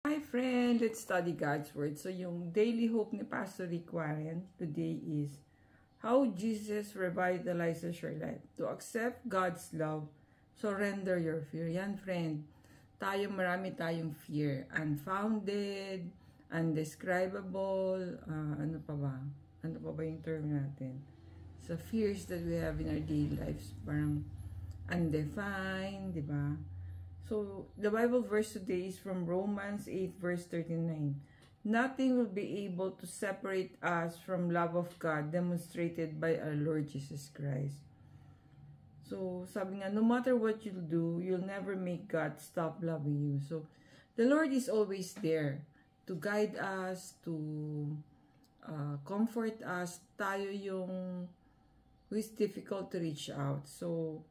Hi friend, let's study God's Word. So yung daily hope ni Pastor Rick Warren today is how Jesus revitalizes your life. To accept God's love, surrender your fear. Yan friend, marami tayong fear. Unfounded, undescribable, ano pa ba? Ano pa ba yung term natin? So fears that we have in our daily lives, parang undefined, di ba? So, the Bible verse today is from Romans 8 verse 39. Nothing will be able to separate us from love of God demonstrated by our Lord Jesus Christ. So, sabi nga, no matter what you'll do, you'll never make God stop loving you. So, the Lord is always there to guide us, to comfort us. Tayo yung who is difficult to reach out. So,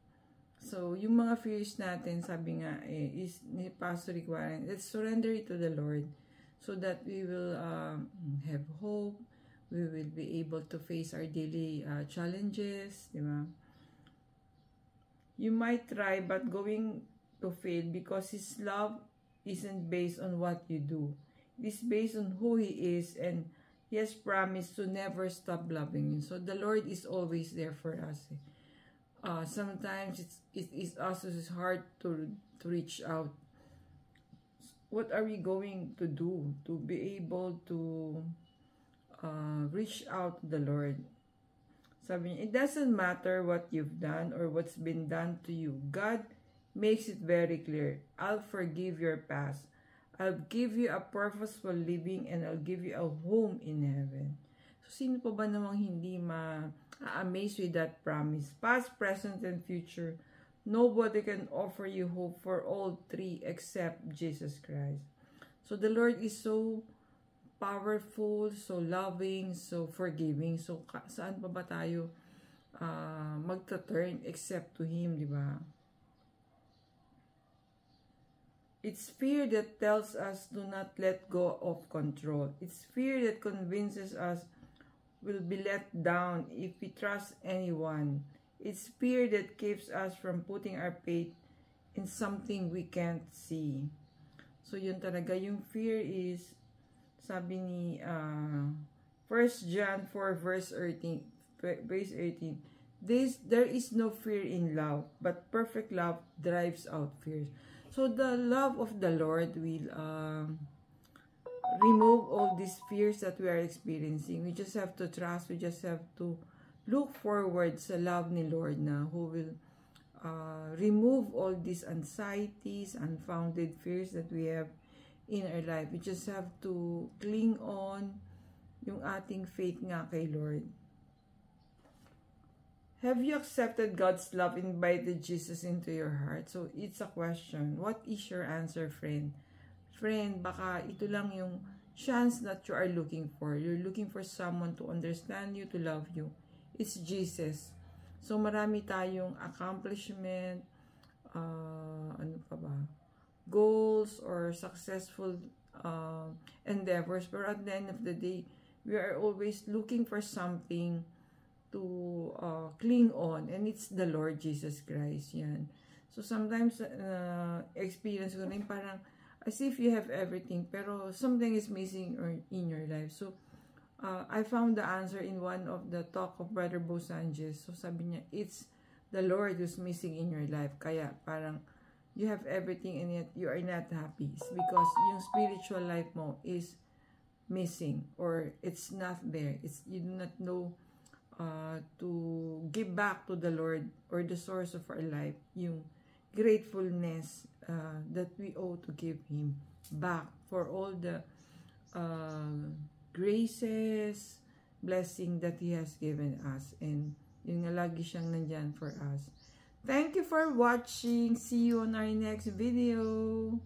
yung mga fears natin, sabi nga, is ni Pastor Rick Warren, let's surrender it to the Lord so that we will have hope, we will be able to face our daily challenges, di ba? You might try but going to fail because His love isn't based on what you do. It is based on who He is, and He has promised to never stop loving you. So, the Lord is always there for us. Sometimes it is also hard to reach out. What are we going to do to be able to reach out to the Lord? Sabi niya, it doesn't matter what you've done or what's been done to you. God makes it very clear. I'll forgive your past. I'll give you a purposeful living and I'll give you a home in heaven. So, sino pa ba namang hindi ma-amaze with that promise? Past, present, and future, nobody can offer you hope for all three except Jesus Christ. So, the Lord is so powerful, so loving, so forgiving. So, saan pa ba tayo magta-turn except to Him, di ba? It's fear that tells us do not let go of control. It's fear that convinces us will be let down if we trust anyone. It's fear that keeps us from putting our faith in something we can't see. So, yun talaga. Yung fear is, sabi ni 1 John 4 verse 18, there is no fear in love, but perfect love drives out fears. So, the love of the Lord will remove all these fears that we are experiencing. We just have to trust. We just have to look forward sa love ni Lord na who will remove all these anxieties, unfounded fears that we have in our life. We just have to cling on yung ating faith nga kay Lord. Have you accepted God's love, invited Jesus into your heart? So, it's a question. What is your answer, friend? Friend, baka ito lang yung chance that you are looking for. You're looking for someone to understand you, to love you. It's Jesus. So, marami tayong accomplishment, ano pa ba? Goals or successful endeavors. But at the end of the day, we are always looking for something to cling on. And it's the Lord Jesus Christ. Yan. So, sometimes, experience ko rin parang, as if you have everything, pero something is missing in your life. So, I found the answer in one of the talk of Brother Bo Sanchez. So, sabi niya, it's the Lord who's missing in your life. Kaya, parang, you have everything and yet you are not happy. It's because yung spiritual life mo is missing or it's not there. You do not know to give back to the Lord or the source of our life, yung gratefulness that we owe to give Him back for all the graces, blessing that He has given us. And yun nga, lagi siyang nandyan for us. Thank you for watching. See you on our next video.